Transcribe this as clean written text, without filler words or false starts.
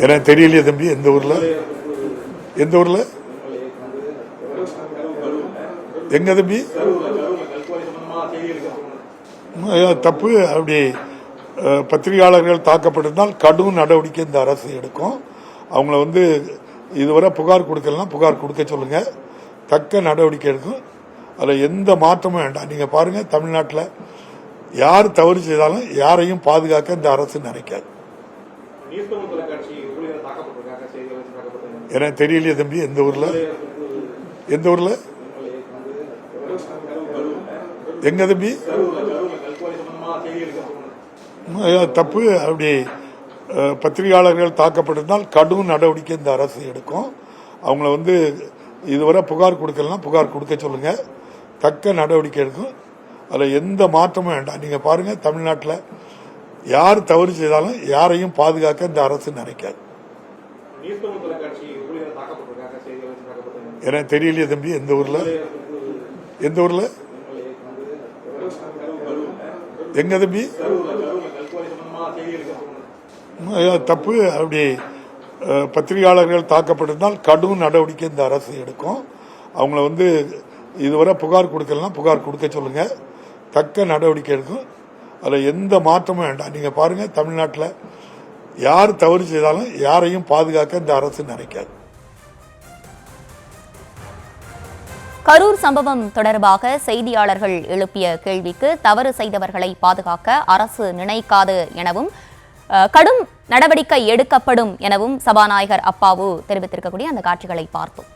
எனக்கு தெரியலையே தம்பி. எந்த ஊர்ல? எந்த ஊர்ல? எங்க தம்பி? தப்பு. அப்படி பத்திரிகையாளர்கள் தாக்கப்பட்டிருந்தால் கடும் நடவடிக்கை இந்த அரசு எடுக்கும். அவங்கள இதுவரை புகார் கொடுக்கலாம், புகார் கொடுக்க சொல்லுங்க, தக்க நடவடிக்கை எடுக்கும். அதில் எந்த மாற்றமும் வேண்டாம். நீங்க பாருங்க, தமிழ்நாட்டில் யார் தவறு செய்தாலும் யாரையும் பாதுகாக்க இந்த அரசு நினைக்காது. எனக்கு தெரியலையே தம்பி. எந்த ஊர்ல? எந்த ஊர்ல? எங்க தம்பி? தப்பு. அப்படி பத்திரிகையாளர்கள் தாக்கப்பட்டிருந்தால் கடும் நடவடிக்கை இந்த அரசு எடுக்கும். அவங்கள இதுவரை புகார் கொடுக்கலாம், புகார் கொடுக்க சொல்லுங்க, தக்க நடவடிக்கை எடுக்கும். அதில் எந்த மாற்றமும் வேண்டாம். நீங்க பாருங்க, தமிழ்நாட்டில் யார் தவறு செய்தாலும் யாரையும் பாதுகாக்க இந்த அரசு நினைக்காது. எனக்கு தெரியலையே தம்பி. எந்த ஊர்ல? எந்த ஊர்ல? எங்க தம்பி? தப்பு. அப்படி பத்திரிகையாளர்கள் தாக்கப்பட்டிருந்தால் கடும் நடவடிக்கை இந்த அரசு எடுக்கும். அவங்கள இதுவரை புகார் கொடுக்கலாம், புகார் கொடுக்க சொல்லுங்க, தக்க நடவடிக்கை எடுக்கும். அதில் எந்த மாற்றமும் வேண்டாம். நீங்க பாருங்க, தமிழ்நாட்டில் யார் தவறு செய்தாலும் யாரையும் பாதுகாக்க இந்த அரசு நினைக்காது. கரூர் சம்பவம் தொடர்பாக செய்தியாளர்கள் எழுப்பிய கேள்விக்கு தவறு செய்தவர்களை பாதுகாக்க அரசு நினைக்காது எனவும் கடும் நடவடிக்கை எடுக்கப்படும் எனவும் சபாநாயகர் அப்பாவு தெரிவித்திருக்கக்கூடிய அந்த காட்சிகளை பார்த்தோம்.